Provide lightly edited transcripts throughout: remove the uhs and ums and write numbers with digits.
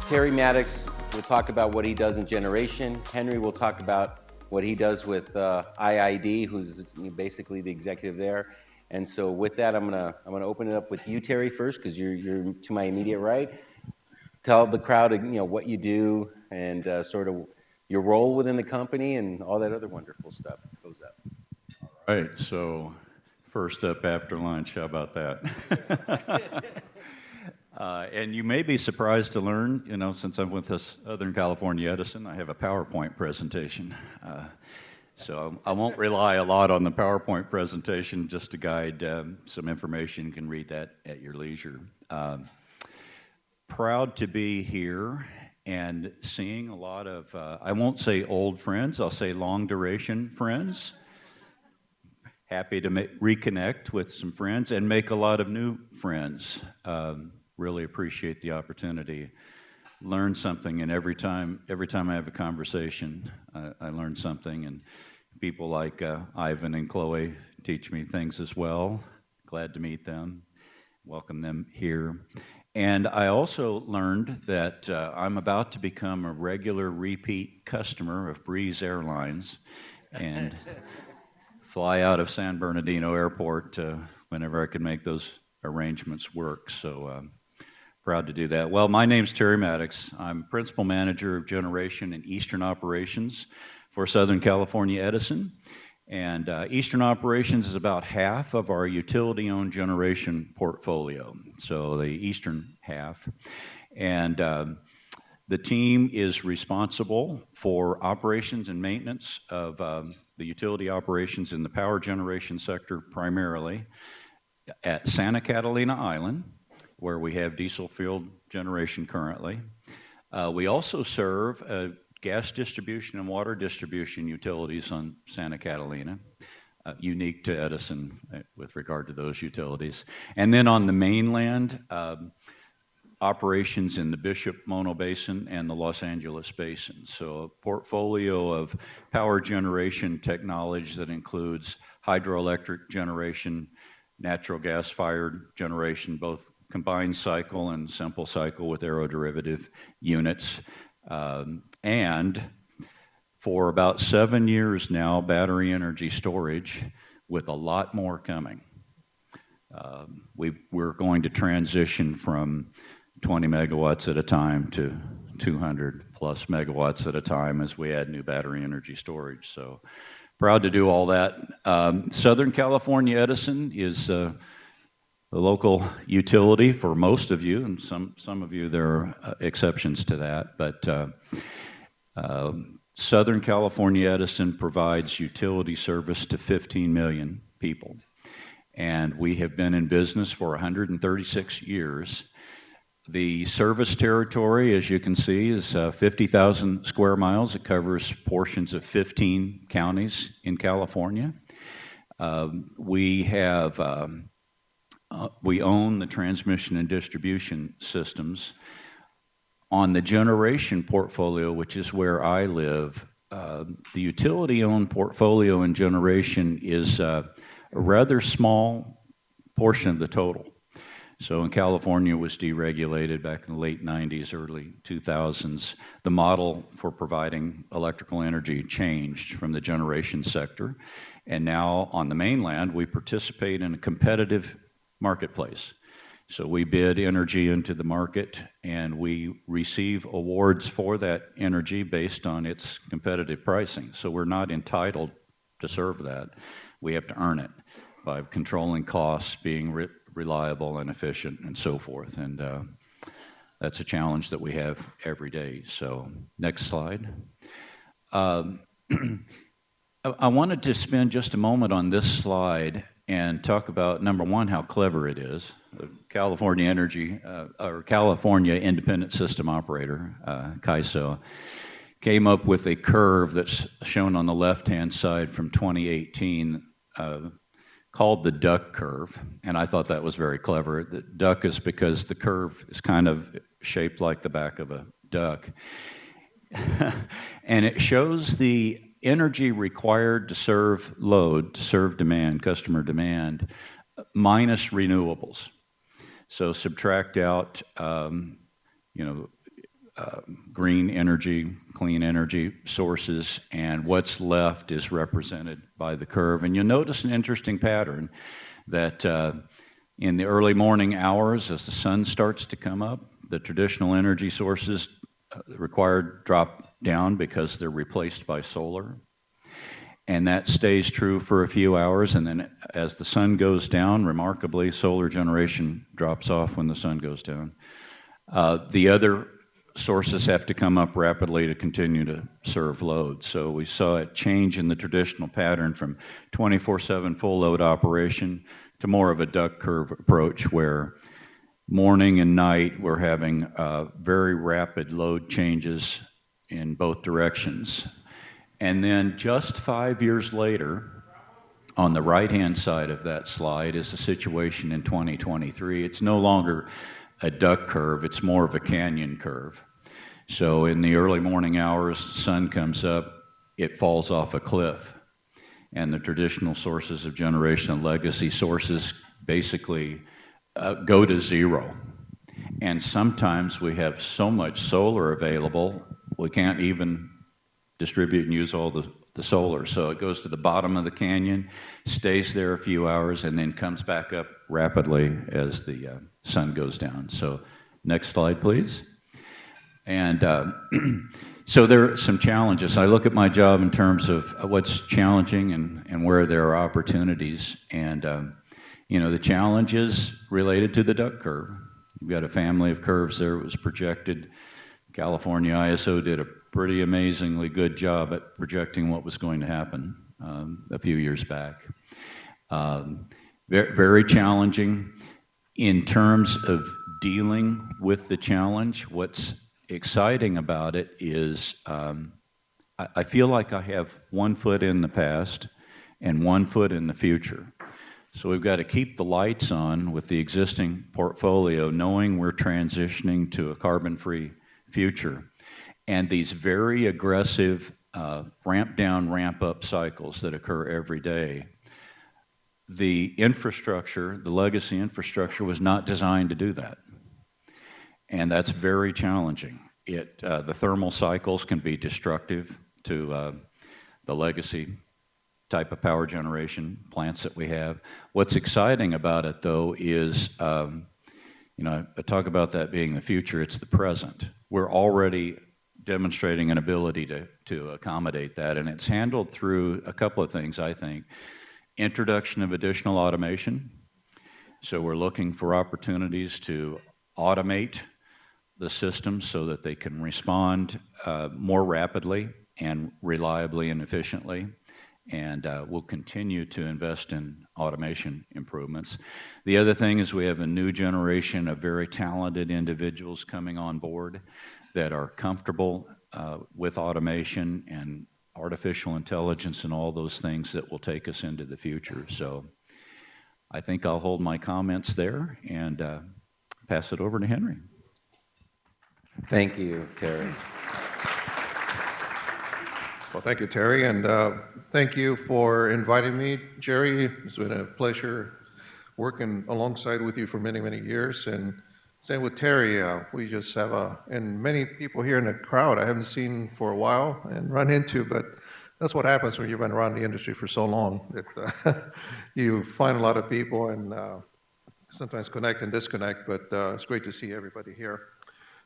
Terry Maddox will talk about what he does in generation. Henry will talk about what he does with IID, who's basically the executive there. And so with that, I'm gonna open it up with you, Terry, first, because you're to my immediate right. Tell the crowd, what you do and sort of your role within the company and all that other wonderful stuff that goes up. All right, so first up after lunch, how about that? And you may be surprised to learn, since I'm with this Southern California Edison, I have a PowerPoint presentation. So I won't rely a lot on the PowerPoint presentation, just to guide some information. You can read that at your leisure. Proud to be here and seeing a lot of, I won't say old friends, I'll say long duration friends. Happy to reconnect with some friends and make a lot of new friends. Really appreciate the opportunity. Learn something, and every time I have a conversation, I learn something, and people like Ivan and Chloe teach me things as well. Glad to meet them, welcome them here. And I also learned that I'm about to become a regular repeat customer of Breeze Airlines and fly out of San Bernardino Airport whenever I can make those arrangements work. So proud to do that. Well, my name's Terry Maddox. I'm Principal Manager of Generation and Eastern Operations for Southern California Edison. And Eastern Operations is about half of our utility-owned generation portfolio, so the eastern half. And the team is responsible for operations and maintenance of the utility operations in the power generation sector primarily at Santa Catalina Island, where we have diesel-fueled generation currently. We also serve gas distribution and water distribution utilities on Santa Catalina, unique to Edison with regard to those utilities. And then on the mainland, operations in the Bishop-Mono Basin and the Los Angeles Basin. So a portfolio of power generation technology that includes hydroelectric generation, natural gas-fired generation, both combined cycle and simple cycle with aeroderivative units. And for about 7 years now, battery energy storage, with a lot more coming. We're going to transition from 20 megawatts at a time to 200 plus megawatts at a time as we add new battery energy storage. So proud to do all that. Southern California Edison is the local utility for most of you, and some of you, there are exceptions to that, but Southern California Edison provides utility service to 15 million people. And we have been in business for 136 years. The service territory, as you can see, is 50,000 square miles. It covers portions of 15 counties in California. We own the transmission and distribution systems. On the generation portfolio, which is where I live, the utility-owned portfolio in generation is a rather small portion of the total. So in California, it was deregulated back in the late 90s, early 2000s. The model for providing electrical energy changed from the generation sector. And now on the mainland, we participate in a competitive marketplace. So we bid energy into the market, and we receive awards for that energy based on its competitive pricing. So we're not entitled to serve that. We have to earn it by controlling costs, being reliable and efficient, and so forth. And that's a challenge that we have every day. So next slide. I wanted to spend just a moment on this slide and talk about, number one, how clever it is. The California California Independent System Operator, CAISO, came up with a curve that's shown on the left-hand side from 2018, called the duck curve, and I thought that was very clever. The duck is because the curve is kind of shaped like the back of a duck. And it shows the energy required to serve load, to serve demand, customer demand, minus renewables. So subtract out, green energy, clean energy sources, and what's left is represented by the curve. And you'll notice an interesting pattern that in the early morning hours, as the sun starts to come up, the traditional energy sources required drop down because they're replaced by solar. And that stays true for a few hours, and then as the sun goes down, remarkably, solar generation drops off when the sun goes down. The other sources have to come up rapidly to continue to serve load. So we saw a change in the traditional pattern from 24/7 full load operation to more of a duck curve approach, where morning and night we're having very rapid load changes in both directions. And then just 5 years later, on the right-hand side of that slide is the situation in 2023. It's no longer a duck curve, it's more of a canyon curve. So in the early morning hours, sun comes up, it falls off a cliff. And the traditional sources of generation and legacy sources basically go to zero. And sometimes we have so much solar available, we can't even distribute and use all the solar. So it goes to the bottom of the canyon, stays there a few hours, and then comes back up rapidly as the sun goes down. So next slide, please. And so there are some challenges. I look at my job in terms of what's challenging and where there are opportunities. And the challenge is related to the duck curve. You've got a family of curves there. It was projected. California ISO did a pretty amazingly good job at projecting what was going to happen a few years back. Very challenging in terms of dealing with the challenge. What's exciting about it is I feel like I have one foot in the past and one foot in the future. So we've got to keep the lights on with the existing portfolio, knowing we're transitioning to a carbon-free future. And these very aggressive ramp down, ramp up cycles that occur every day. The infrastructure, the legacy infrastructure, was not designed to do that. And that's very challenging. The thermal cycles can be destructive to the legacy type of power generation plants that we have. What's exciting about it, though, is, I talk about that being the future, it's the present. We're already demonstrating an ability to accommodate that, and it's handled through a couple of things, I think. Introduction of additional automation. So we're looking for opportunities to automate the system so that they can respond more rapidly and reliably and efficiently. And we'll continue to invest in automation improvements. The other thing is we have a new generation of very talented individuals coming on board that are comfortable with automation and artificial intelligence and all those things that will take us into the future. So I think I'll hold my comments there and pass it over to Henry. Thank you, Terry. Well, thank you, Terry, and thank you for inviting me, Jerry. It's been a pleasure working alongside with you for many, many years. And same with Terry. We just have and many people here in the crowd I haven't seen for a while and run into, but that's what happens when you've been around the industry for so long. You find a lot of people and sometimes connect and disconnect, but it's great to see everybody here.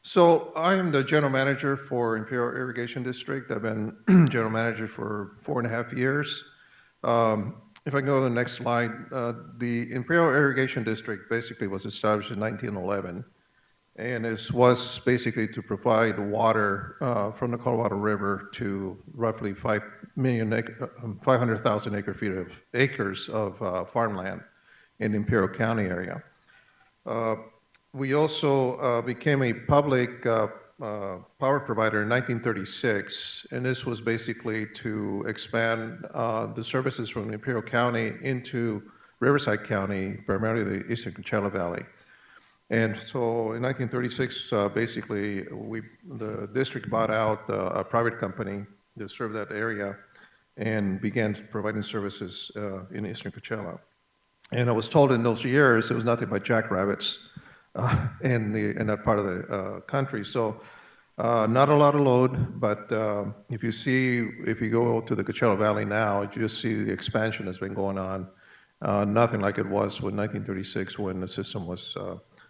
So I am the general manager for Imperial Irrigation District. I've been general manager for 4.5 years. If I can go to the next slide, the Imperial Irrigation District basically was established in 1911, and it was basically to provide water from the Colorado River to roughly 500,000 acres of farmland in the Imperial County area. We also became a public power provider in 1936, and this was basically to expand the services from Imperial County into Riverside County, primarily the Eastern Coachella Valley. And so in 1936, basically, the district bought out a private company that served that area and began providing services in Eastern Coachella. And I was told in those years it was nothing but jackrabbits in that part of the country. So Not a lot of load, but if you go to the Coachella Valley now, you just see the expansion that's been going on. Nothing like it was in 1936 when the system was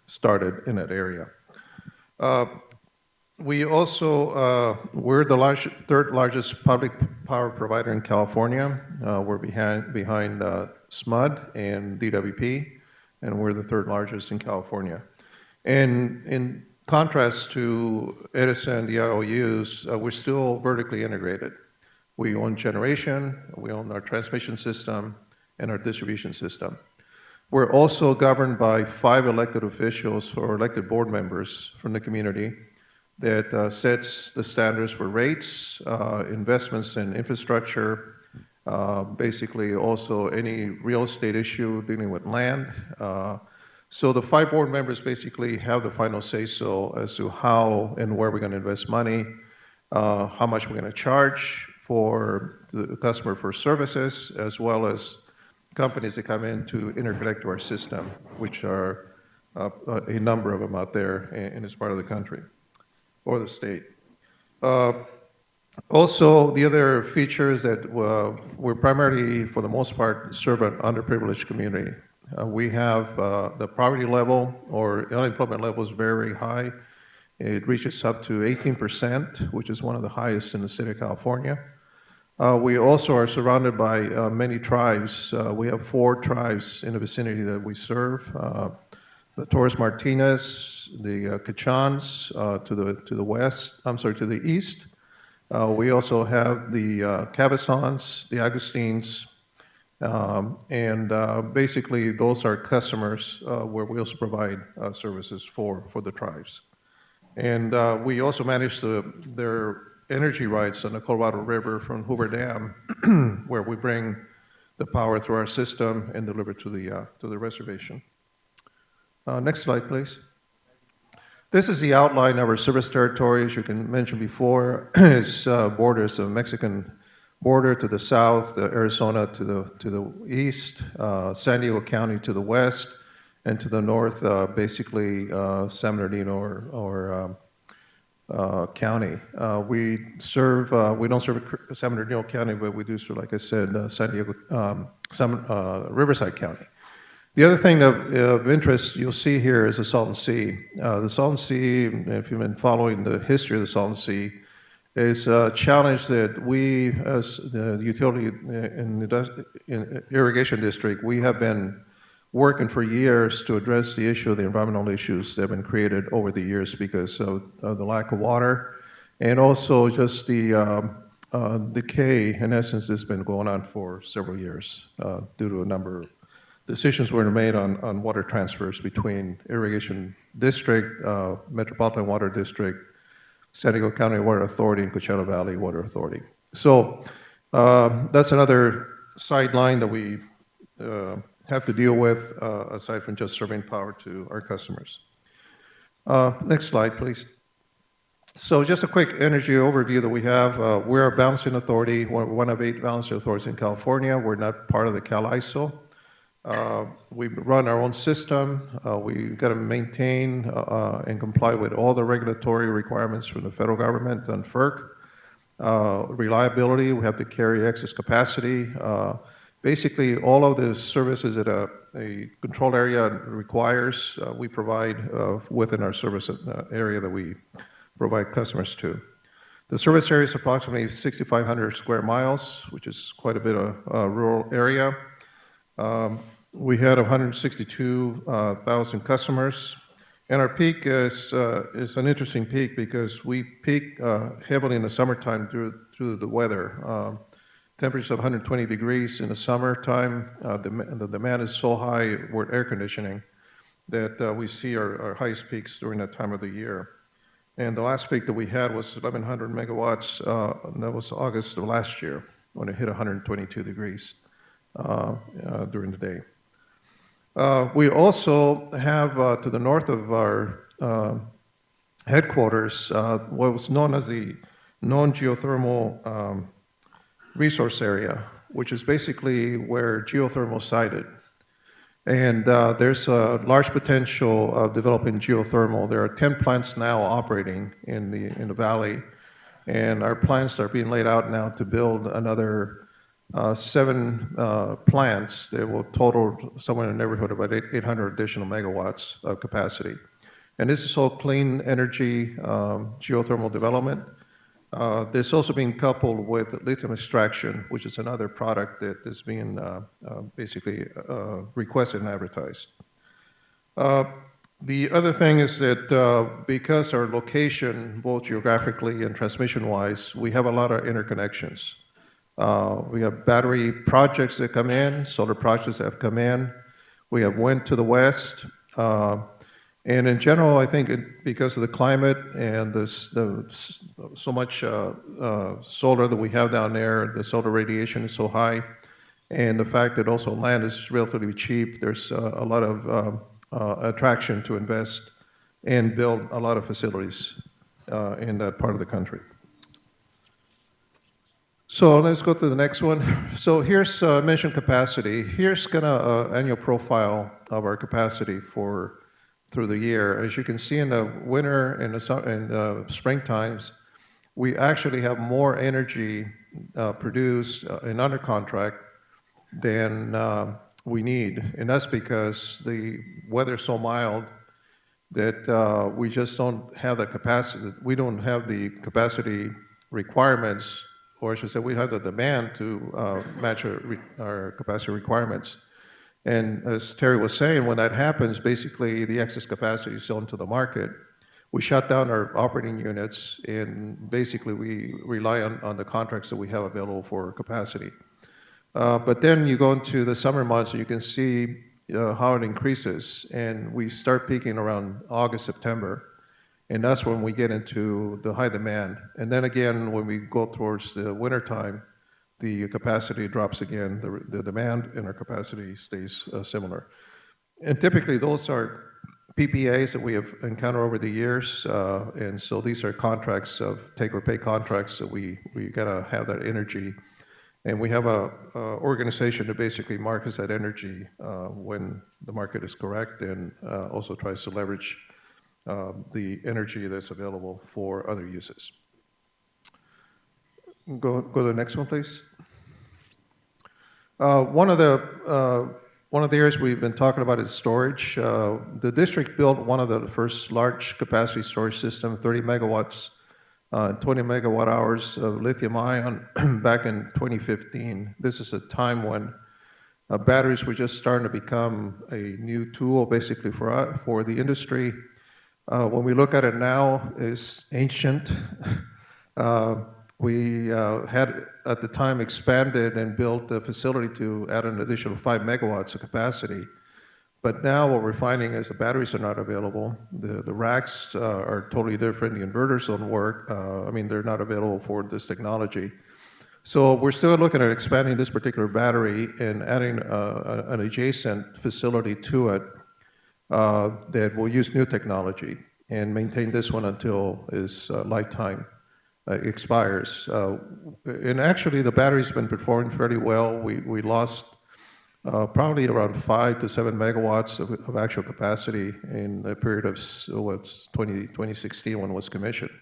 started in that area. We're the third largest public power provider in California. We're behind SMUD and DWP, and we're the third largest in California. And in contrast to Edison, the IOUs, we're still vertically integrated. We own generation, we own our transmission system, and our distribution system. We're also governed by 5 elected officials or elected board members from the community that sets the standards for rates, investments in infrastructure, basically also any real estate issue dealing with land. So the 5 board members basically have the final say-so as to how and where we're going to invest money, how much we're going to charge for the customer for services, as well as companies that come in to interconnect to our system, which are a number of them out there in this part of the country or the state. Also, the other feature is that we're primarily, for the most part, serve an underprivileged community. We have the poverty level or unemployment level is very high. It reaches up to 18%, which is one of the highest in the state of California. We also are surrounded by many tribes. We have 4 tribes in the vicinity that we serve. The Torres Martinez, the Cachans to the west, to the east. We also have the Cabezons, the Agustins, and basically those are customers where we also provide services for the tribes. And we also manage their energy rights on the Colorado River from Hoover Dam, where we bring the power through our system and deliver to the reservation. Next slide, please. This is the outline of our service territory. As you can mention before, it's borders of Mexican border to the south, Arizona to the east, San Diego County to the west, and to the north, basically San Bernardino or county. We don't serve San Bernardino County, but we do serve, like I said, Riverside County. The other thing of interest you'll see here is the Salton Sea. The Salton Sea, if you've been following the history of the Salton Sea, is a challenge that we, as the utility in irrigation district, we have been working for years to address the issue of the environmental issues that have been created over the years because of the lack of water, and also just the decay, in essence, that's been going on for several years due to a number of decisions were made on water transfers between irrigation district, Metropolitan Water District, San Diego County Water Authority, and Coachella Valley Water Authority. So that's another sideline that we have to deal with aside from just serving power to our customers. Next slide, please. So just a quick energy overview that we have. We're a balancing authority. We're one of 8 balancing authorities in California. We're not part of the CalISO. We run our own system. We've got to maintain and comply with all the regulatory requirements from the federal government and FERC. Reliability, we have to carry excess capacity. Basically, all of the services that a controlled area requires, we provide within our service area that we provide customers to. The service area is approximately 6,500 square miles, which is quite a bit of rural area. We had 162,000 customers, and our peak is an interesting peak because we peak heavily in the summertime due to the weather. Temperatures of 120 degrees in the summertime. The demand is so high with air conditioning that we see our highest peaks during that time of the year. And the last peak that we had was 1,100 megawatts, and that was August of last year when it hit 122 degrees during the day. We also have to the north of our headquarters what was known as the non-geothermal resource area, which is basically where geothermal sited. And there's a large potential of developing geothermal. There are 10 plants now operating in the valley, and our plans are being laid out now to build another 7 plants that will total somewhere in the neighborhood of about 800 additional megawatts of capacity. And this is all clean energy geothermal development. This also being coupled with lithium extraction, which is another product that is being basically requested and advertised. The other thing is that because our location, both geographically and transmission-wise, we have a lot of interconnections. We have battery projects that come in, solar projects that have come in. We have wind to the west. And in general, I think because of the climate and so much solar that we have down there, the solar radiation is so high, and the fact that also land is relatively cheap, there's a lot of attraction to invest and build a lot of facilities in that part of the country. So let's go to the next one. So here's mentioned capacity. Here's kind of an annual profile of our capacity through the year. As you can see in the winter and the spring times, we actually have more energy produced and under contract than we need. And that's because the weather's so mild that we just don't have the capacity. We don't have the capacity requirements, or I should say we have the demand to match our capacity requirements. And as Terry was saying, when that happens, basically the excess capacity is sold into the market. We shut down our operating units, and basically we rely on the contracts that we have available for capacity. But then you go into the summer months, and you can see how it increases, and we start peaking around August, September, and that's when we get into the high demand. And then again, when we go towards the winter time, the capacity drops again, the demand and our capacity stays similar. And typically those are PPAs that we have encountered over the years, and so these are contracts of take-or-pay contracts that we gotta have that energy. And we have a organization that basically markets that energy when the market is correct, and also tries to leverage the energy that's available for other uses. Go to the next one, please. One of the areas we've been talking about is storage. The district built one of the first large capacity storage system, 30 megawatts, 20 megawatt hours of lithium ion back in 2015. This is a time when batteries were just starting to become a new tool basically for the industry. When we look at it now, it's ancient. We had at the time expanded and built the facility to add an additional 5 megawatts of capacity. But now what we're finding is the batteries are not available. The racks are totally different. The inverters don't work. I mean, they're not available for this technology. So we're still looking at expanding this particular battery and adding an adjacent facility to it that will use new technology and maintain this one until its lifetime expires. And actually, the battery's been performing fairly well. We lost probably around 5 to 7 megawatts of actual capacity in a period of 2016 when it was commissioned.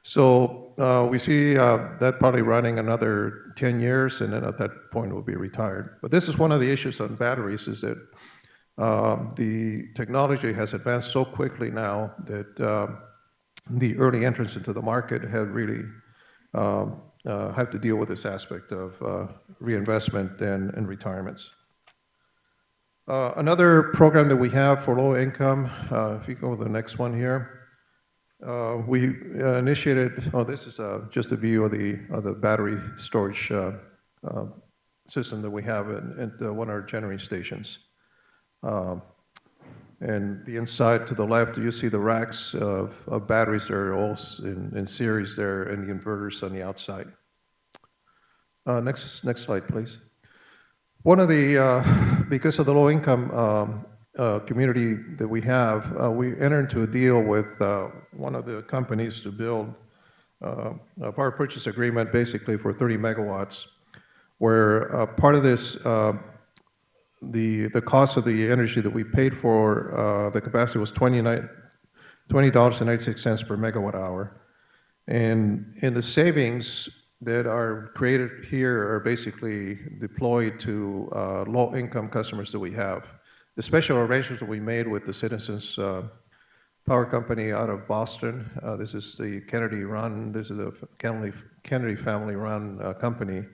So we see that probably running another 10 years, and then at that point it will be retired. But this is one of the issues on batteries, is that the technology has advanced so quickly now that the early entrants into the market have really have to deal with this aspect of reinvestment and retirements. Another program that we have for low income, if you go to the next one here, we initiated, this is just a view of the battery storage system that we have at one of our generating stations. And the inside to the left, you see the racks of batteries that are all in series there, and the inverters on the outside. Next slide, please. One of the, because of the low income community that we have, we entered into a deal with one of the companies to build a power purchase agreement basically for 30 megawatts, where part of this the cost of the energy that we paid for the capacity was $20.96 per megawatt hour. And the savings that are created here are basically deployed to low-income customers that we have. The special arrangements that we made with the Citizens Power Company out of Boston, this is the Kennedy Kennedy family-run company,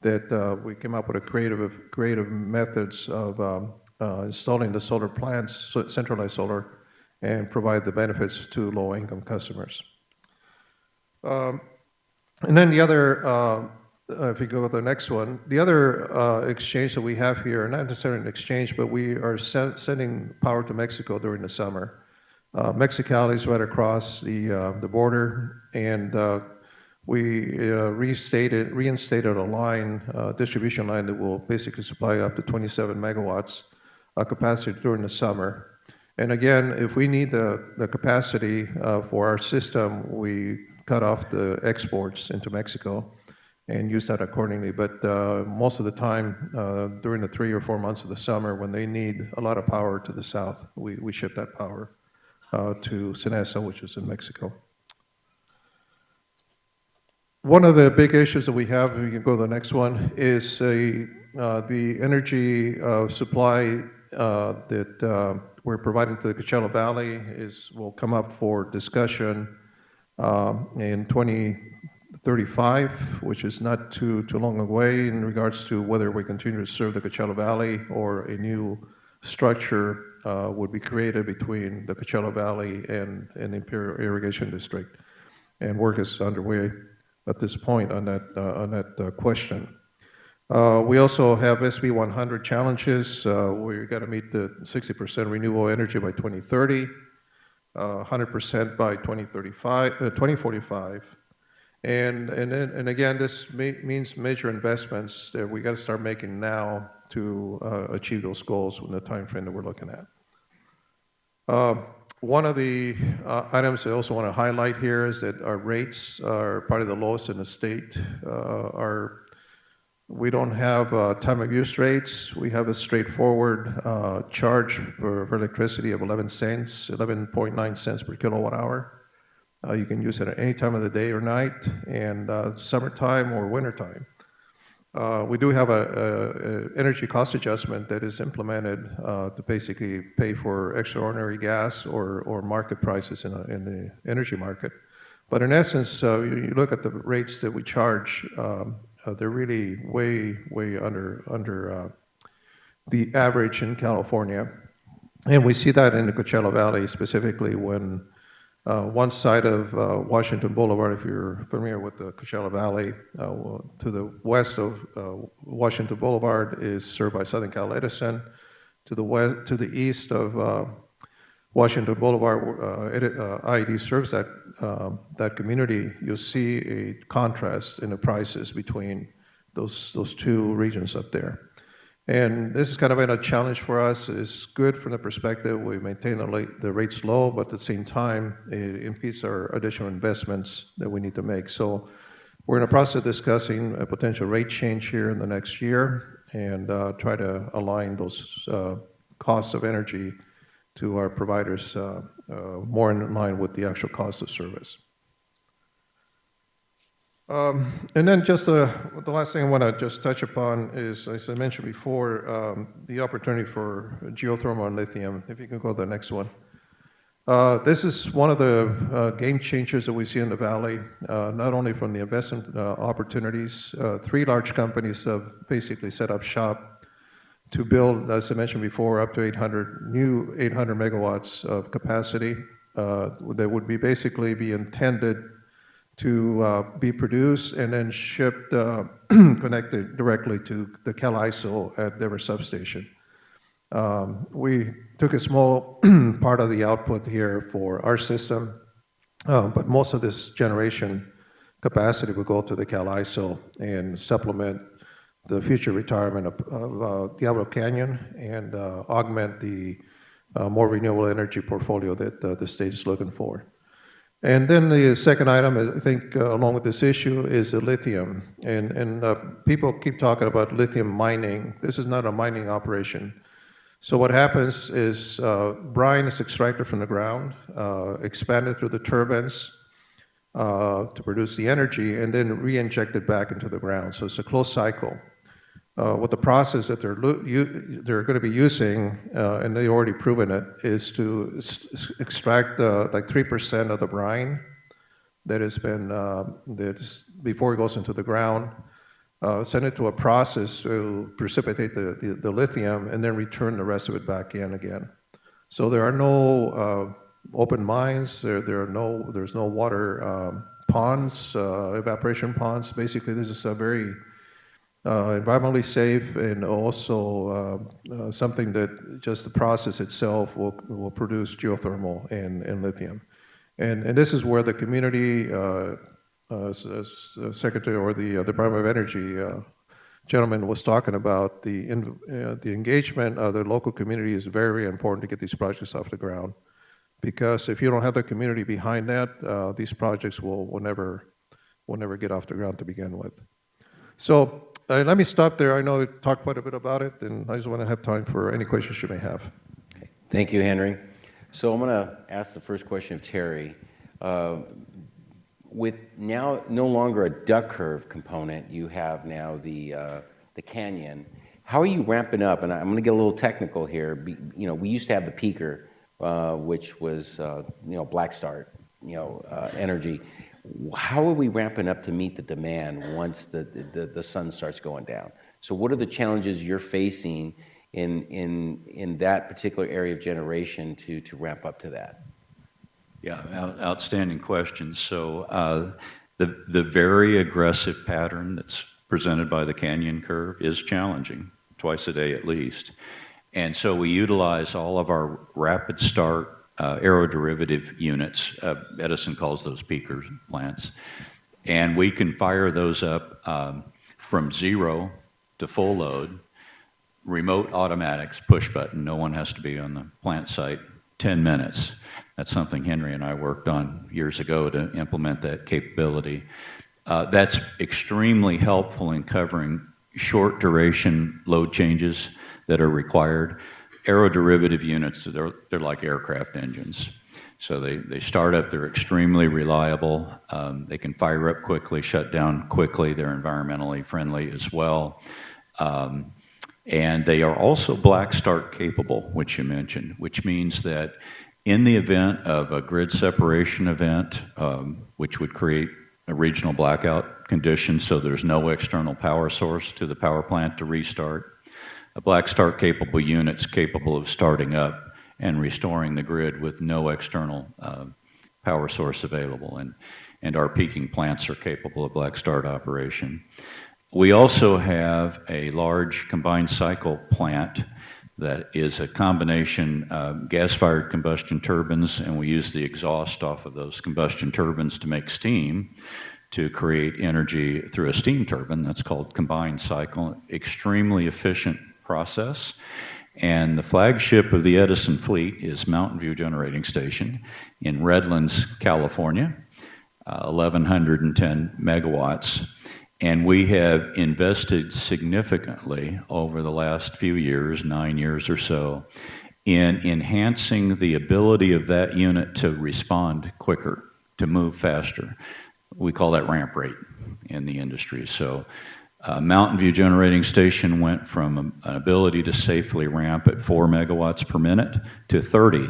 that we came up with creative methods of installing the solar plants, centralized solar, and provide the benefits to low-income customers. And then the other, if you go to the next one, the other exchange that we have here, not necessarily an exchange, but we are sending power to Mexico during the summer. Mexicali is right across the border, and we reinstated a line, distribution line that will basically supply up to 27 megawatts capacity during the summer. And again, if we need the capacity for our system, we cut off the exports into Mexico and use that accordingly. But most of the time, during the 3 or 4 months of the summer, when they need a lot of power to the south, we ship that power to Cinesa, which is in Mexico. One of the big issues that we have, if you can go to the next one, is the energy supply that we're providing to the Coachella Valley will come up for discussion in 2035, which is not too long away, in regards to whether we continue to serve the Coachella Valley or a new structure would be created between the Coachella Valley and Imperial Irrigation District. And work is underway at this point on that question. We also have SB 100 challenges. We've got to meet the 60% renewable energy by 2030, 100% by 2045. And again, this means major investments that we got to start making now to achieve those goals in the time frame that we're looking at. One of the items I also want to highlight here is that our rates are probably the lowest in the state. We don't have time of use rates. We have a straightforward charge for electricity of 11.9 cents per kilowatt hour. You can use it at any time of the day or night, and summertime or wintertime. We do have a energy cost adjustment that is implemented to basically pay for extraordinary gas or market prices in the energy market. But in essence, you look at the rates that we charge, they're really way under the average in California. And we see that in the Coachella Valley, specifically when one side of Washington Boulevard, if you're familiar with the Coachella Valley, to the west of Washington Boulevard is served by Southern Cal Edison. To the east of Washington Boulevard, IED serves that community. You'll see a contrast in the prices between those two regions up there. And this has kind of been a challenge for us. It's good from the perspective we maintain the rates low, but at the same time, it impedes our additional investments that we need to make. So we're in the process of discussing a potential rate change here in the next year and try to align those costs of energy to our providers more in line with the actual cost of service. And then just the last thing I want to just touch upon is, as I mentioned before, the opportunity for geothermal and lithium. If you can go to the next one. This is one of the game changers that we see in the Valley, not only from the investment opportunities. 3 large companies have basically set up shop to build, as I mentioned before, up to 800 megawatts of capacity that would basically be intended to be produced and then shipped, connected directly to the CAISO at their substation. We took a small part of the output here for our system, but most of this generation capacity will go to the CAISO and supplement the future retirement of Diablo Canyon and augment the more renewable energy portfolio that the state is looking for. And then the second item, is, I think, along with this issue, is the lithium. And people keep talking about lithium mining. This is not a mining operation. So what happens is brine is extracted from the ground, expanded through the turbines to produce the energy, and then re-injected back into the ground. So it's a closed cycle. What the process that they're going to be using, and they've already proven it, is to extract like 3% of the brine that has been before it goes into the ground, send it to a process to precipitate the lithium, and then return the rest of it back in again. So there are no open mines. There's no water ponds, evaporation ponds. Basically, this is a very environmentally safe, and also something that just the process itself will produce geothermal and lithium. And this is where the community, as Secretary or the Department of Energy gentleman was talking about, the engagement of the local community is very important to get these projects off the ground. Because if you don't have the community behind that, these projects will never get off the ground to begin with. So let me stop there. I know we talked quite a bit about it, and I just want to have time for any questions you may have. Thank you, Henry. So I'm going to ask the first question of Terry. With now no longer a duck curve component, you have now the canyon. How are you ramping up? And I'm going to get a little technical here. We used to have the peaker, which was black start, energy. How are we ramping up to meet the demand once the sun starts going down? So what are the challenges you're facing in that particular area of generation to ramp up to that? Yeah, outstanding question. So the very aggressive pattern that's presented by the canyon curve is challenging, twice a day at least. And so we utilize all of our rapid start aeroderivative units. Edison calls those peaker plants. And we can fire those up from 0 to full load, remote automatics, push button. No one has to be on the plant site, 10 minutes. That's something Henry and I worked on years ago to implement that capability. That's extremely helpful in covering short duration load changes that are required. Aeroderivative units, they're like aircraft engines. So they start up, they're extremely reliable. They can fire up quickly, shut down quickly. They're environmentally friendly as well. And they are also black start capable, which you mentioned, which means that in the event of a grid separation event, which would create a regional blackout condition, so there's no external power source to the power plant to restart, a black start capable unit's capable of starting up and restoring the grid with no external power source available. And our peaking plants are capable of black start operation. We also have a large combined cycle plant that is a combination gas-fired combustion turbines, and we use the exhaust off of those combustion turbines to make steam to create energy through a steam turbine. That's called combined cycle. Extremely efficient process. And the flagship of the Edison fleet is Mountain View Generating Station in Redlands, California, 1,110 megawatts. And we have invested significantly over the last few years, 9 years or so, in enhancing the ability of that unit to respond quicker, to move faster. We call that ramp rate in the industry. So Mountain View Generating Station went from an ability to safely ramp at 4 megawatts per minute to 30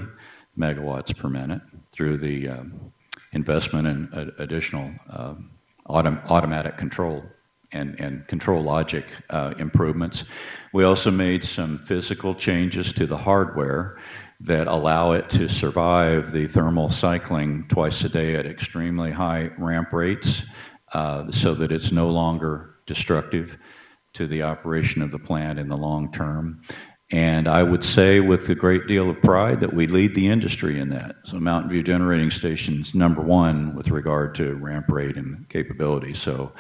megawatts per minute through the investment in additional automatic control and control logic improvements. We also made some physical changes to the hardware that allow it to survive the thermal cycling twice a day at extremely high ramp rates, so that it's no longer destructive to the operation of the plant in the long term. And I would say with a great deal of pride that we lead the industry in that. So Mountain View Generating Station's #1 with regard to ramp rate and capability. So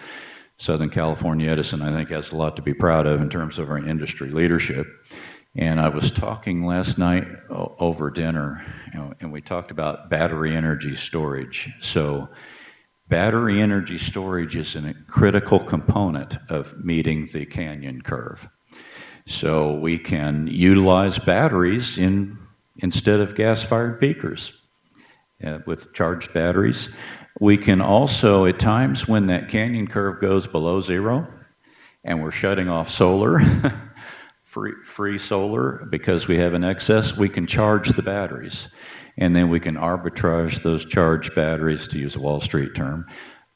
Southern California Edison, I think, has a lot to be proud of in terms of our industry leadership. And I was talking last night over dinner, and we talked about battery energy storage. So battery energy storage is a critical component of meeting the canyon curve. So we can utilize batteries instead of gas-fired peakers with charged batteries. We can also, at times when that canyon curve goes below zero and we're shutting off solar, free solar because we have an excess, we can charge the batteries. And then we can arbitrage those charged batteries, to use a Wall Street term.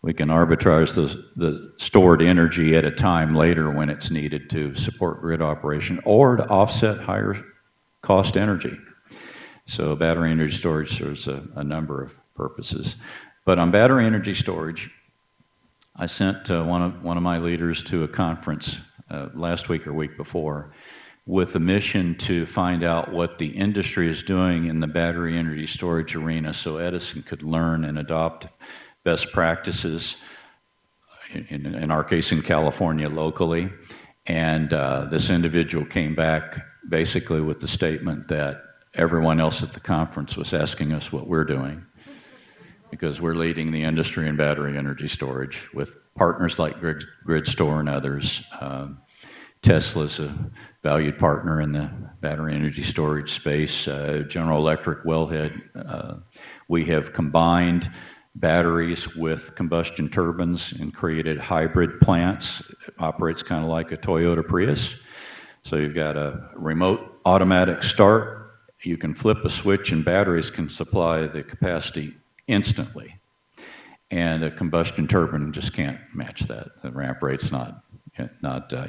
We can arbitrage the stored energy at a time later when it's needed to support grid operation or to offset higher cost energy. So battery energy storage serves a number of purposes. But on battery energy storage, I sent one of my leaders to a conference last week or week before with a mission to find out what the industry is doing in the battery energy storage arena so Edison could learn and adopt best practices, in our case in California locally. And this individual came back basically with the statement that everyone else at the conference was asking us what we're doing, because we're leading the industry in battery energy storage with partners like Gridstore and others. Tesla's a valued partner in the battery energy storage space. General Electric, Wellhead. We have combined batteries with combustion turbines and created hybrid plants. It operates kind of like a Toyota Prius. So you've got a remote automatic start. You can flip a switch and batteries can supply the capacity instantly. And a combustion turbine just can't match that. The ramp rate's not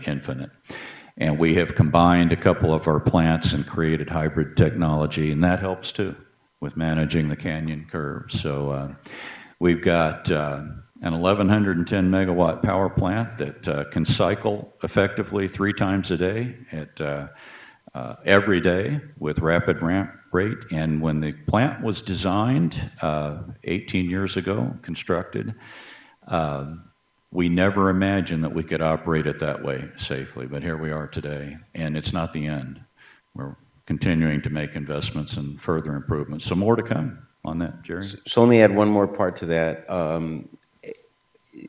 infinite. And we have combined a couple of our plants and created hybrid technology, and that helps too with managing the canyon curve. So we've got an 1,110 megawatt power plant that can cycle effectively 3 times a day every day with rapid ramp rate. And when the plant was designed 18 years ago, constructed, we never imagined that we could operate it that way safely, but here we are today, and it's not the end. We're continuing to make investments and further improvements. So more to come on that, Jerry. So let me add one more part to that.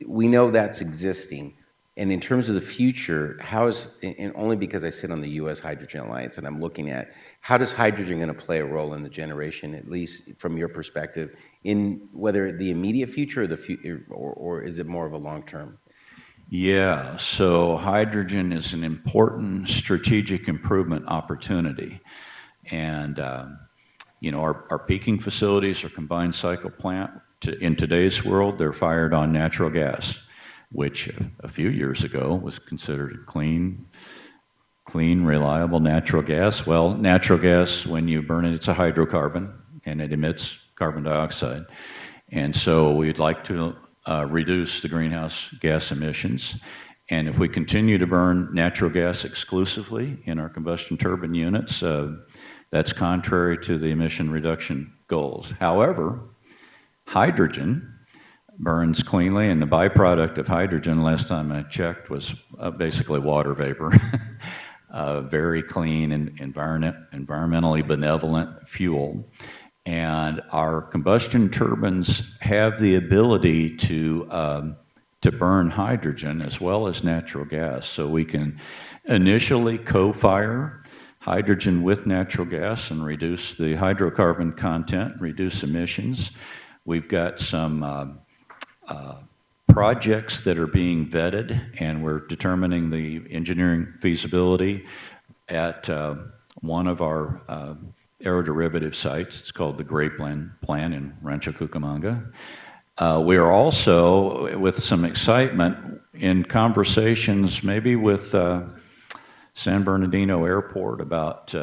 We know that's existing, and in terms of the future, how is, and only because I sit on the U.S. Hydrogen Alliance and I'm looking at, how does hydrogen going to play a role in the generation, at least from your perspective, in whether the immediate future or the future, or is it more of a long term? Yeah, so hydrogen is an important strategic improvement opportunity. And, our peaking facilities are combined cycle plant. In today's world, they're fired on natural gas, which a few years ago was considered clean, reliable natural gas. Well, natural gas, when you burn it, it's a hydrocarbon, and it emits carbon dioxide. And so we'd like to reduce the greenhouse gas emissions. And if we continue to burn natural gas exclusively in our combustion turbine units, that's contrary to the emission reduction goals. However, hydrogen burns cleanly, and the byproduct of hydrogen, last time I checked, was basically water vapor. Very clean and environmentally benevolent fuel. And our combustion turbines have the ability to burn hydrogen as well as natural gas. So we can initially co-fire hydrogen with natural gas and reduce the hydrocarbon content, reduce emissions. We've got some projects that are being vetted, and we're determining the engineering feasibility at one of our aeroderivative sites. It's called the Grapeland plant in Rancho Cucamonga. We are also, with some excitement, in conversations maybe with San Bernardino Airport about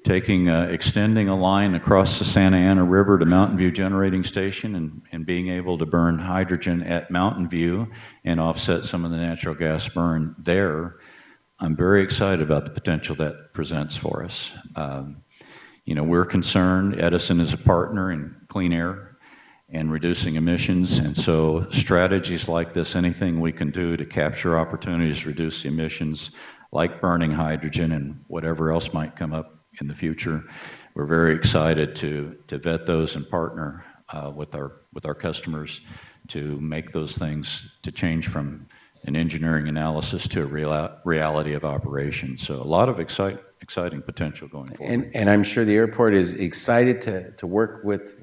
extending a line across the Santa Ana River to Mountain View Generating Station and being able to burn hydrogen at Mountain View and offset some of the natural gas burn there. I'm very excited about the potential that presents for us. We're concerned. Edison is a partner in clean air and reducing emissions, and so strategies like this, anything we can do to capture opportunities, reduce the emissions, like burning hydrogen and whatever else might come up in the future. We're very excited to vet those and partner with our customers to make those things, to change from an engineering analysis to a reality of operation. So a lot of exciting potential going forward. And I'm sure the airport is excited to work with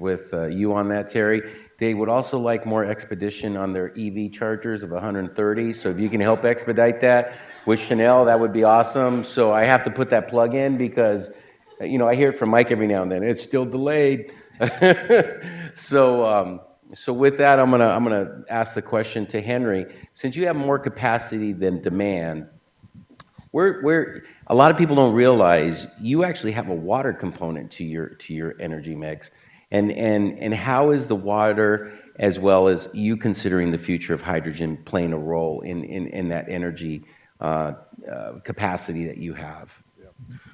you on that, Terry. They would also like more expedition on their EV chargers of 130. So if you can help expedite that with Chanel, that would be awesome. So I have to put that plug in because, you know, I hear it from Mike every now and then. It's still delayed. So with that, I'm gonna ask the question to Henry. Since you have more capacity than demand, where a lot of people don't realize you actually have a water component to your energy mix, and how is the water, as well as you considering the future of hydrogen, playing a role in that energy capacity that you have?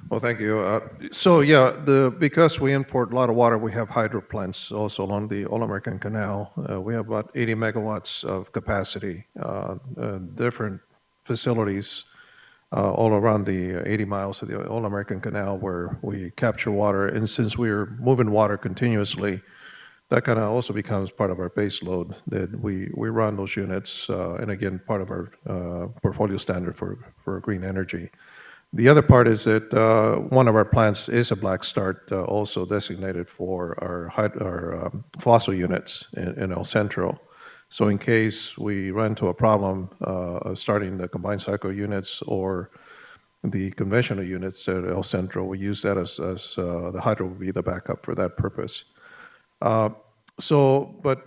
Well, thank you. So yeah, because we import a lot of water, we have hydro plants also along the All-American Canal. We have about 80 megawatts of capacity, different facilities all around the 80 miles of the All-American Canal where we capture water. And since we're moving water continuously, that kind of also becomes part of our base load that we run those units, and again, part of our portfolio standard for green energy. The other part is that one of our plants is a black start, also designated for our fossil units in El Centro. So in case we run into a problem starting the combined cycle units or the conventional units at El Centro, we use that as the hydro will be the backup for that purpose. But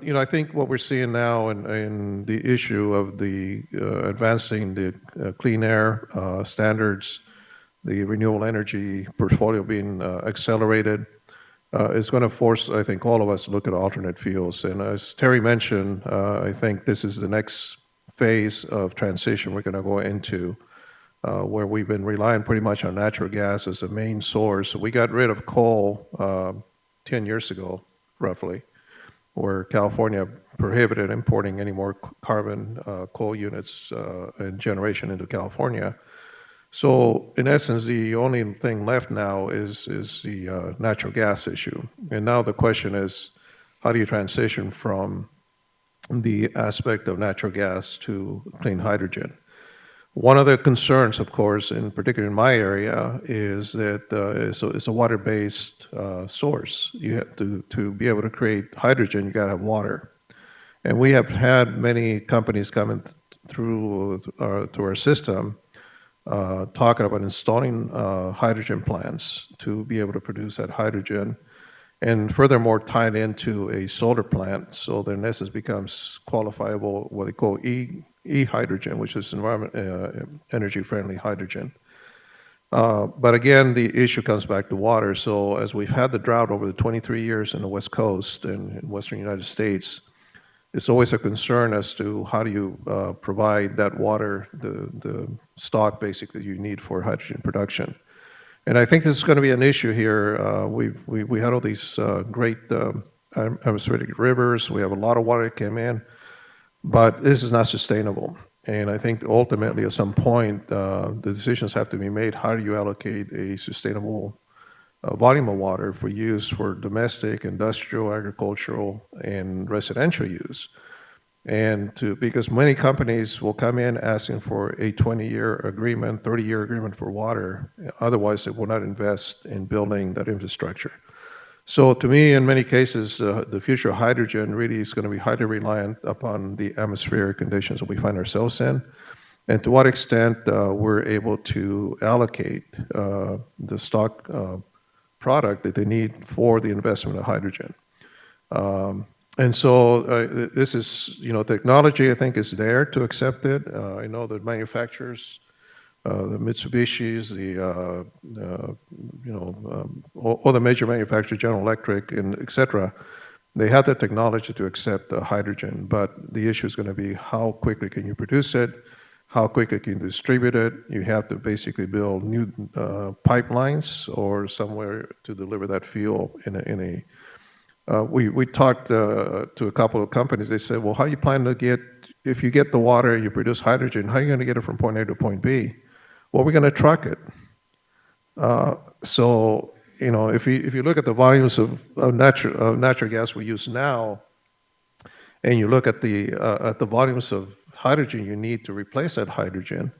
you know, I think what we're seeing now in the issue of the advancing the clean air standards, the renewable energy portfolio being accelerated, is going to force, I think, all of us to look at alternate fuels. And as Terry mentioned, I think this is the next phase of transition we're going to go into, where we've been relying pretty much on natural gas as the main source. We got rid of coal 10 years ago, roughly, where California prohibited importing any more carbon coal units and generation into California. So in essence, the only thing left now is the natural gas issue. And now the question is, how do you transition from the aspect of natural gas to clean hydrogen? One of the concerns, of course, in particular in my area, is that it's a water-based source. You have to be able to create hydrogen, you got to have water. And we have had many companies coming through to our system talking about installing hydrogen plants to be able to produce that hydrogen, and furthermore tied into a solar plant, so that in essence becomes qualifiable, what they call e-hydrogen, which is energy-friendly hydrogen. But again, the issue comes back to water. So as we've had the drought over the 23 years in the West Coast and in Western United States, it's always a concern as to how do you provide that water, the stock basically you need for hydrogen production. And I think this is going to be an issue here. We had all these great atmospheric rivers. We have a lot of water that came in, but this is not sustainable. And I think ultimately at some point, the decisions have to be made. How do you allocate a sustainable volume of water for use for domestic, industrial, agricultural, and residential use? And because many companies will come in asking for a 20-year agreement, 30-year agreement for water. Otherwise, they will not invest in building that infrastructure. So to me, in many cases, the future of hydrogen really is going to be highly reliant upon the atmospheric conditions that we find ourselves in, and to what extent we're able to allocate the stock product that they need for the investment of hydrogen. And so this is, you know, technology I think is there to accept it. I know that manufacturers, the Mitsubishis, all the major manufacturers, General Electric, and et cetera, they have the technology to accept hydrogen, but the issue is going to be how quickly can you produce it, how quickly can you distribute it. You have to basically build new pipelines or somewhere to deliver that fuel we talked to a couple of companies. They said, well, how do you plan to if you get the water, you produce hydrogen, how are you going to get it from point A to point B? well, we're going to truck it. So, if you look at the volumes of natural gas we use now, and you look at the volumes of hydrogen you need to replace that hydrogen,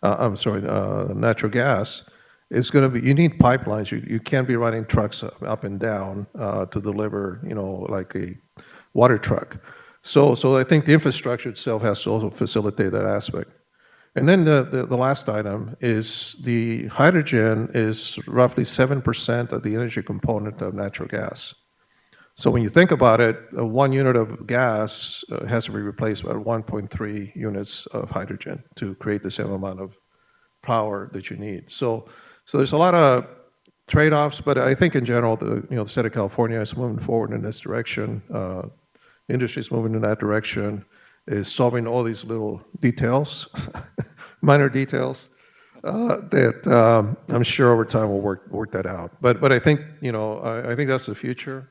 natural gas, it's going to be, you need pipelines. You can't be running trucks up and down to deliver, like a water truck. So I think the infrastructure itself has to also facilitate that aspect. And then the last item is the hydrogen is roughly 7% of the energy component of natural gas. So when you think about it, 1 unit of gas has to be replaced by 1.3 units of hydrogen to create the same amount of power that you need. So there's a lot of trade-offs, but I think in general, the state of California is moving forward in this direction. Industry is moving in that direction, is solving all these little details, minor details, that I'm sure over time we'll work that out. But I think, I think that's the future.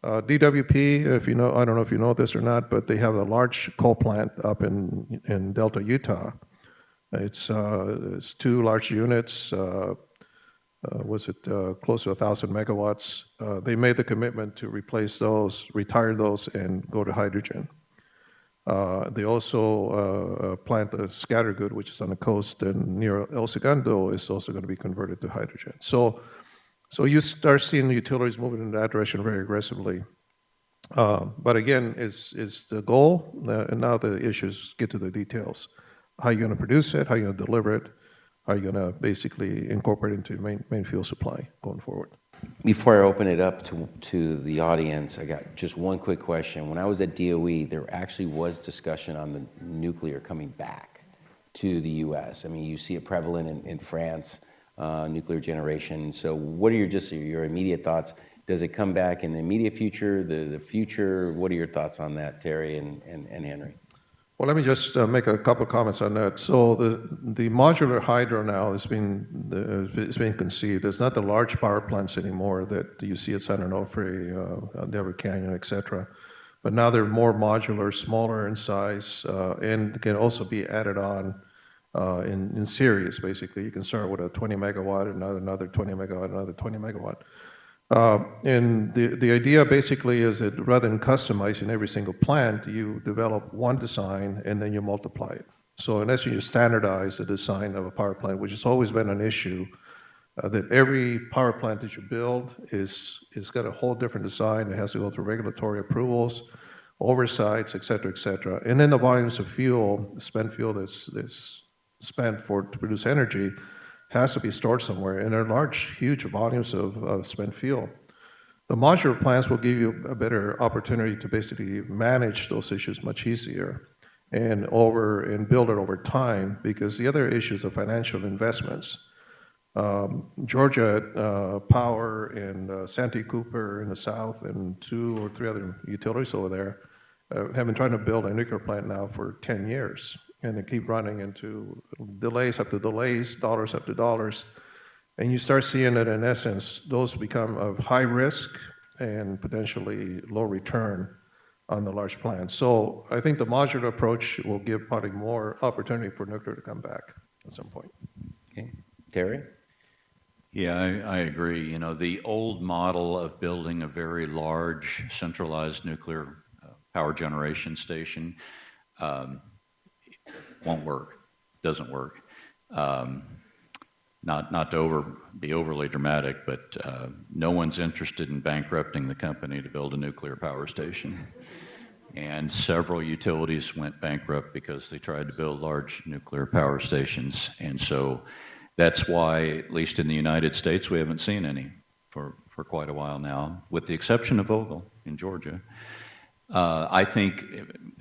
DWP, I don't know if you know this or not, but they have a large coal plant up in Delta, Utah. It's 2 large units. Close to 1,000 megawatts? They made the commitment to replace those, retire those, and go to hydrogen. They also plant a scattergood, which is on the coast and near El Segundo, is also going to be converted to hydrogen. So you start seeing the utilities moving in that direction very aggressively. But again, is the goal, and now the issues get to the details. How are you going to produce it? How are you going to deliver it? How are you going to basically incorporate it into main fuel supply going forward? Before I open it up to the audience, I got just one quick question. When I was at DOE, there actually was discussion on the nuclear coming back to the U.S. I mean, you see it prevalent in France, nuclear generation. So what are your immediate thoughts? Does it come back in the immediate future, the future? What are your thoughts on that, Terry and Henry? Well, let me just make a couple of comments on that. So the modular hydro now is being conceived. It's not the large power plants anymore that you see at San Onofre, Denver Canyon, et cetera. But now they're more modular, smaller in size, and can also be added on in series, basically. You can start with a 20 megawatt, another 20 megawatt, another 20 megawatt. And the idea basically is that rather than customizing every single plant, you develop one design and then you multiply it. So in essence, you standardize the design of a power plant, which has always been an issue, that every power plant that you build is got a whole different design. It has to go through regulatory approvals, oversights, et cetera, and then the volumes of fuel, spent fuel that's spent to produce energy, has to be stored somewhere, and there are large, huge volumes of spent fuel. The modular plants will give you a better opportunity to basically manage those issues much easier and build it over time, because the other issues of financial investments. Georgia Power and Santee Cooper in the south and 2 or 3 other utilities over there have been trying to build a nuclear plant now for 10 years. And they keep running into delays after delays, dollars after dollars. And you start seeing that, in essence, those become of high risk and potentially low return on the large plants. So I think the modular approach will give probably more opportunity for nuclear to come back at some point. Okay. Terry? Yeah, I agree. The old model of building a very large centralized nuclear power generation station won't work, doesn't work. Not to be overly dramatic, but no one's interested in bankrupting the company to build a nuclear power station. And several utilities went bankrupt because they tried to build large nuclear power stations. And so that's why, at least in the United States, we haven't seen any for quite a while now, with the exception of Vogtle in Georgia. I think,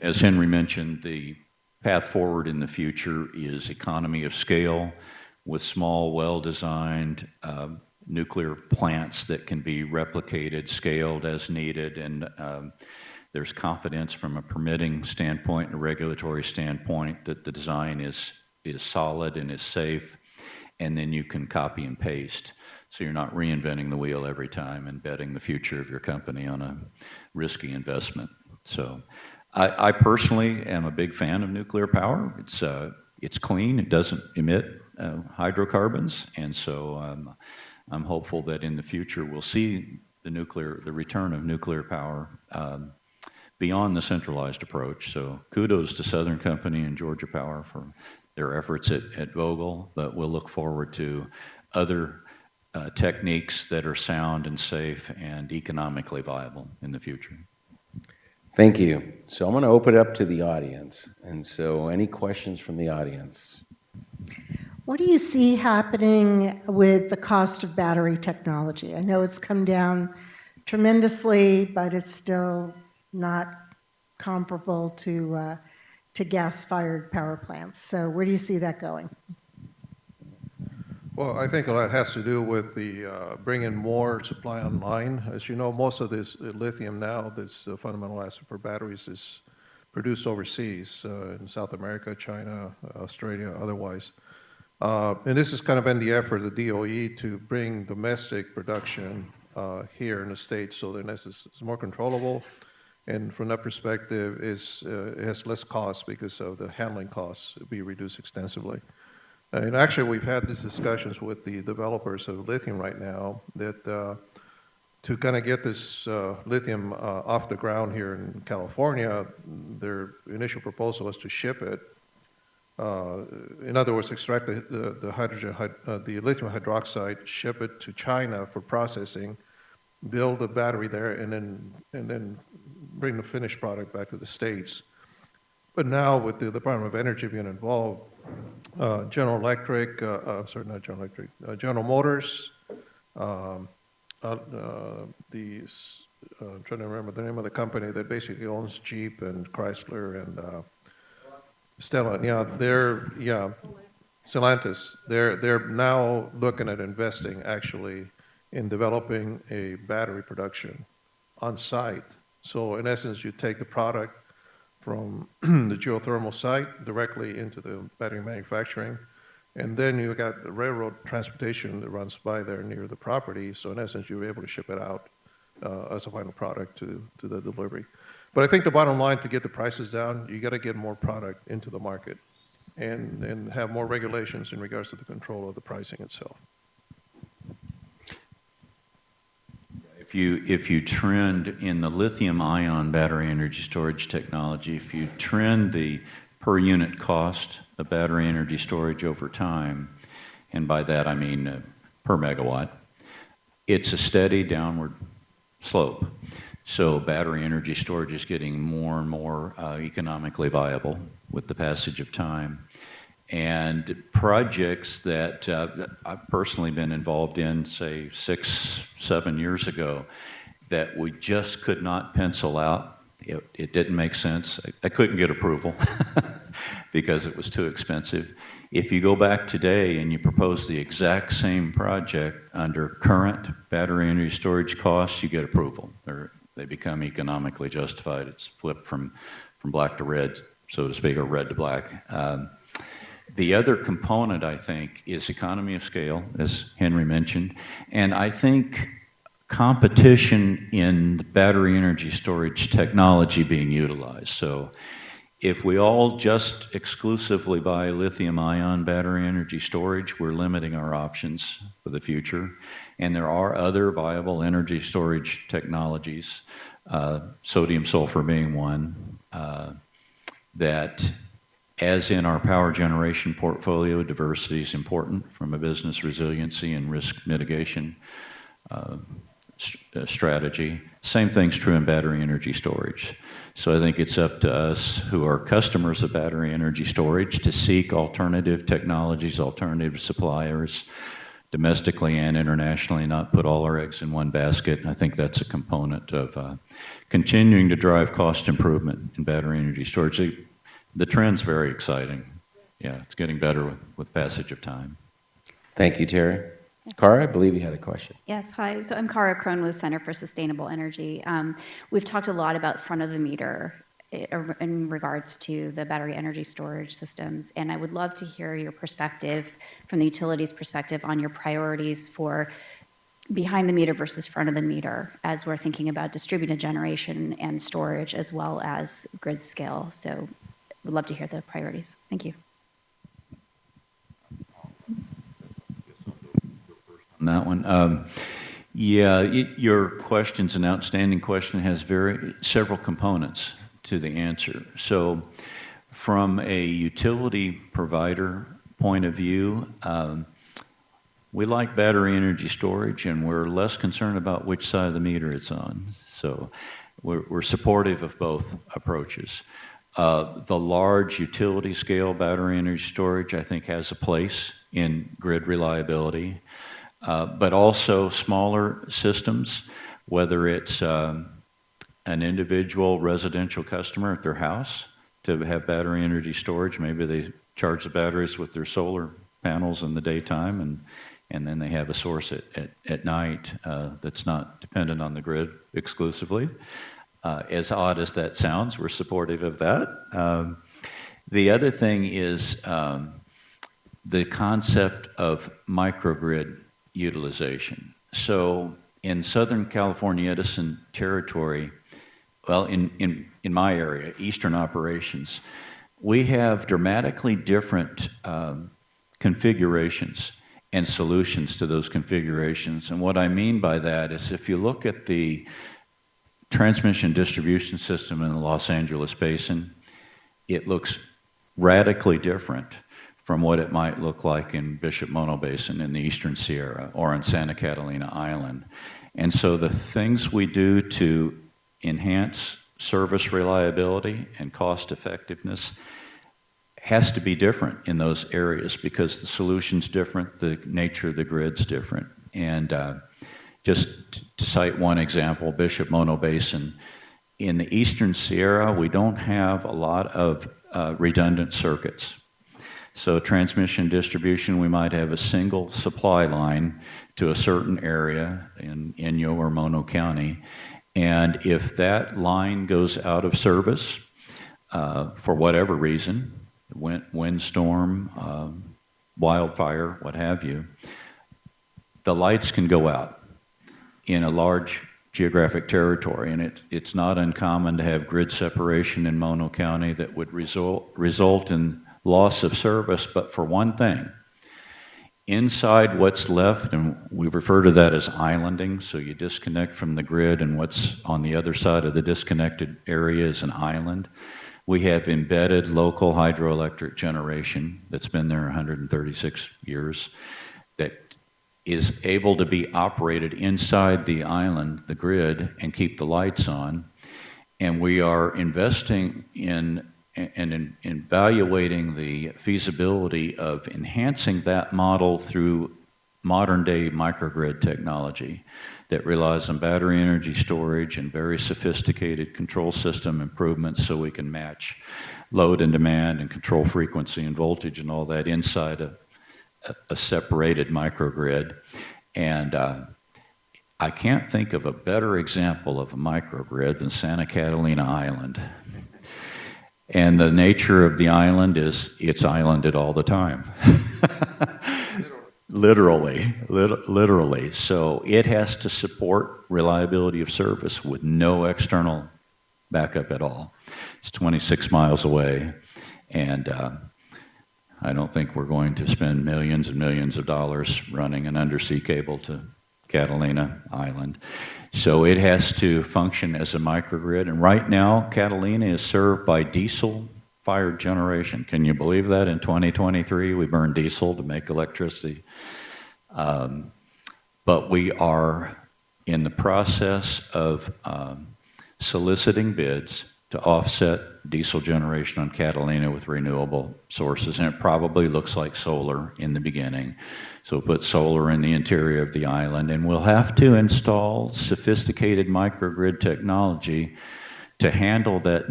as Henry mentioned, the path forward in the future is economy of scale with small, well-designed nuclear plants that can be replicated, scaled as needed, and there's confidence from a permitting standpoint and a regulatory standpoint that the design is solid and is safe, and then you can copy and paste. So you're not reinventing the wheel every time and betting the future of your company on a risky investment. So I personally am a big fan of nuclear power. It's clean. It doesn't emit hydrocarbons, and so I'm hopeful that in the future we'll see the return of nuclear power beyond the centralized approach. So kudos to Southern Company and Georgia Power for their efforts at Vogtle, but we'll look forward to other techniques that are sound and safe and economically viable in the future. Thank you. So I'm going to open it up to the audience. And so any questions from the audience? What do you see happening with the cost of battery technology? I know it's come down tremendously, but it's still not comparable to gas-fired power plants. So where do you see that going? Well, I think a lot has to do with the bringing more supply online. As you know, most of this lithium now, this fundamental asset for batteries, is produced overseas in South America, China, Australia, otherwise. And this has kind of been the effort of the DOE to bring domestic production here in the States, so that it's more controllable. And from that perspective, it has less cost because of the handling costs will be reduced extensively. And actually, we've had these discussions with the developers of lithium right now that to kind of get this lithium off the ground here in California, their initial proposal was to ship it. In other words, extract the lithium hydroxide, ship it to China for processing, build a battery there, and then bring the finished product back to the States. But now with the Department of Energy being involved, General Electric, General Motors, I'm trying to remember the name of the company that basically owns Jeep and Chrysler and Stellantis. They're now looking at investing actually in developing a battery production on site. So in essence, you take the product from the geothermal site directly into the battery manufacturing, and then you got the railroad transportation that runs by there near the property. So in essence, you're able to ship it out as a final product to the delivery. But I think the bottom line, to get the prices down, you got to get more product into the market and have more regulations in regards to the control of the pricing itself. If you trend in the lithium-ion battery energy storage technology, if you trend the per unit cost of battery energy storage over time, and by that I mean per megawatt, it's a steady downward slope. So battery energy storage is getting more and more economically viable with the passage of time. And projects that I've personally been involved in, say 6, 7 years ago, that we just could not pencil out. It didn't make sense. I couldn't get approval because it was too expensive. If you go back today and you propose the exact same project under current battery energy storage costs, you get approval. They become economically justified. It's flipped from black to red, so to speak, or red to black. The other component, I think, is economy of scale, as Henry mentioned, and I think competition in the battery energy storage technology being utilized. So if we all just exclusively buy lithium-ion battery energy storage, we're limiting our options for the future. And there are other viable energy storage technologies, sodium sulfur being one, that, as in our power generation portfolio, diversity is important from a business resiliency and risk mitigation strategy. Same thing's true in battery energy storage. So I think it's up to us who are customers of battery energy storage to seek alternative technologies, alternative suppliers, domestically and internationally, not put all our eggs in one basket. And I think that's a component of continuing to drive cost improvement in battery energy storage. The trend's very exciting. Yeah, it's getting better with passage of time. Thank you, Terry. Cara, I believe you had a question. Yes, hi. So I'm Cara Krohn with Center for Sustainable Energy. We've talked a lot about front of the meter in regards to the battery energy storage systems, and I would love to hear your perspective from the utilities perspective on your priorities for behind the meter versus front of the meter as we're thinking about distributed generation and storage as well as grid scale. So would love to hear the priorities. Thank you. on that one. Your question's an outstanding question, has several components to the answer. So from a utility provider point of view, we like battery energy storage, and we're less concerned about which side of the meter it's on. So we're supportive of both approaches. The large utility scale battery energy storage, I think, has a place in grid reliability, but also smaller systems, whether it's an individual residential customer at their house to have battery energy storage. Maybe they charge the batteries with their solar panels in the daytime, and then they have a source at night that's not dependent on the grid exclusively. As odd as that sounds, we're supportive of that. The other thing is the concept of microgrid utilization. So in Southern California Edison territory, well, in my area, Eastern operations, we have dramatically different configurations and solutions to those configurations. And what I mean by that is if you look at the transmission distribution system in the Los Angeles basin, it looks radically different from what it might look like in Bishop Mono Basin in the Eastern Sierra or in Santa Catalina Island. And so the things we do to enhance service reliability and cost effectiveness has to be different in those areas because the solution's different, the nature of the grid's different. And just to cite one example, Bishop Mono Basin, in the Eastern Sierra, we don't have a lot of redundant circuits. So transmission distribution, we might have a single supply line to a certain area in Inyo or Mono County. And if that line goes out of service for whatever reason, windstorm, wildfire, what have you, the lights can go out in a large geographic territory, and it's not uncommon to have grid separation in Mono County that would result in loss of service, but for one thing, inside what's left, and we refer to that as islanding, so you disconnect from the grid and what's on the other side of the disconnected area is an island. We have embedded local hydroelectric generation that's been there 136 years that is able to be operated inside the island, the grid, and keep the lights on. And we are investing in and evaluating the feasibility of enhancing that model through modern-day microgrid technology that relies on battery energy storage and very sophisticated control system improvements so we can match load and demand and control frequency and voltage and all that inside a separated microgrid. And I can't think of a better example of a microgrid than Santa Catalina Island. And the nature of the island is it's islanded all the time. Literally. So it has to support reliability of service with no external backup at all. It's 26 miles away, and I don't think we're going to spend millions and millions of dollars running an undersea cable to Catalina Island. So it has to function as a microgrid, and right now Catalina is served by diesel-fired generation. Can you believe that? In 2023, we burn diesel to make electricity. But we are in the process of soliciting bids to offset diesel generation on Catalina with renewable sources, and it probably looks like solar in the beginning. So we'll put solar in the interior of the island, and we'll have to install sophisticated microgrid technology to handle that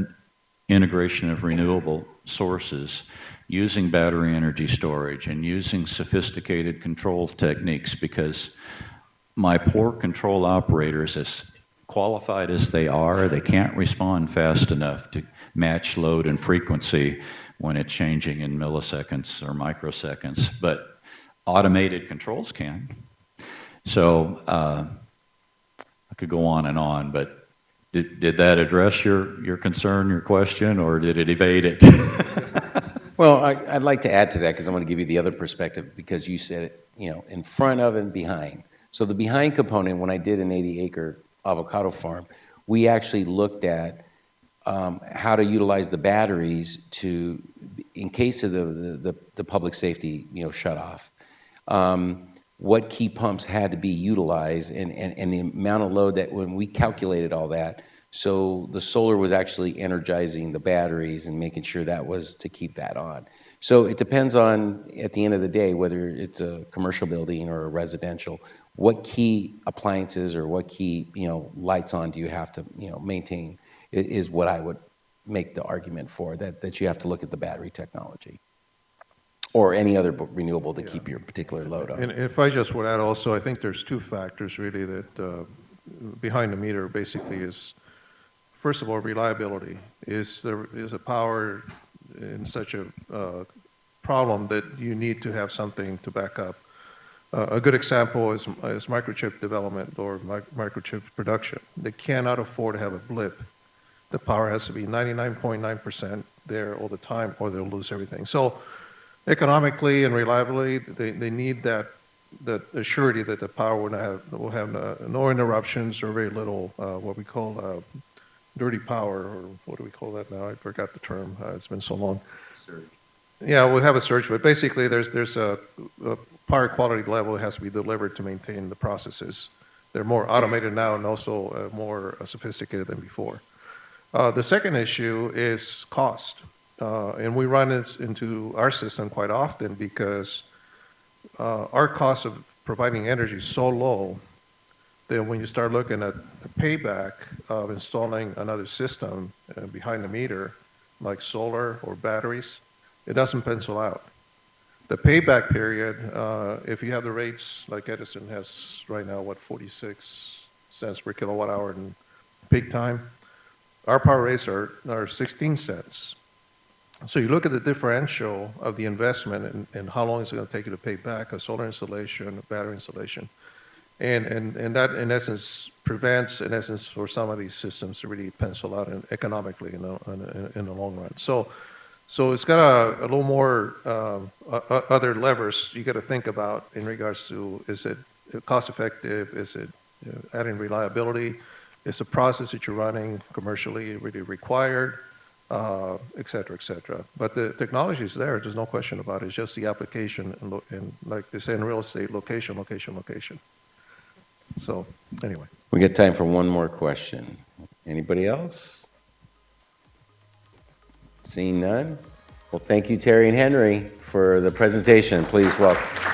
integration of renewable sources using battery energy storage and using sophisticated control techniques, because my poor control operators, as qualified as they are, they can't respond fast enough to match load and frequency when it's changing in milliseconds or microseconds, but automated controls can. So I could go on, but did that address your concern, your question, or did it evade it? Well, I'd like to add to that because I want to give you the other perspective, because you said it, in front of and behind. So the behind component, when I did an 80-acre avocado farm, we actually looked at how to utilize the batteries to, in case of the public safety, shut off. What key pumps had to be utilized and the amount of load that when we calculated all that, so the solar was actually energizing the batteries and making sure that was to keep that on. So it depends on, at the end of the day, whether it's a commercial building or a residential, what key appliances or what key, lights on do you have to, maintain is what I would make the argument for, that you have to look at the battery technology or any other renewable to keep your particular load on. And if I just would add also, I think there's two factors really that behind the meter basically is, first of all, reliability. Is a power in such a problem that you need to have something to back up? A good example is microchip development or microchip production. They cannot afford to have a blip. The power has to be 99.9% there all the time, or they'll lose everything. So economically and reliably, they need that assurity that the power will have no interruptions or very little what we call dirty power, or what do we call that now? I forgot the term. It's been so long. Surge. Yeah, we'll have a surge, but basically there's a power quality level that has to be delivered to maintain the processes. They're more automated now and also more sophisticated than before. The second issue is cost. And we run this into our system quite often because our cost of providing energy is so low that when you start looking at the payback of installing another system behind the meter, like solar or batteries, it doesn't pencil out. The payback period, if you have the rates like Edison has right now, 46 cents per kilowatt hour in peak time, our power rates are 16 cents. So you look at the differential of the investment and how long it's going to take you to pay back a solar installation, a battery installation. And that, in essence, prevents, in essence, for some of these systems to really pencil out economically in the long run. So it's got a little more other levers you got to think about in regards to, is it cost effective? Is it adding reliability? Is the process that you're running commercially really required? Et cetera, et cetera. But the technology is there. There's no question about it. It's just the application and like they say in real estate, location, location, location. So anyway. We got time for one more question. Anybody else? Seeing none? Well, thank you, Terry and Henry, for the presentation. Please welcome.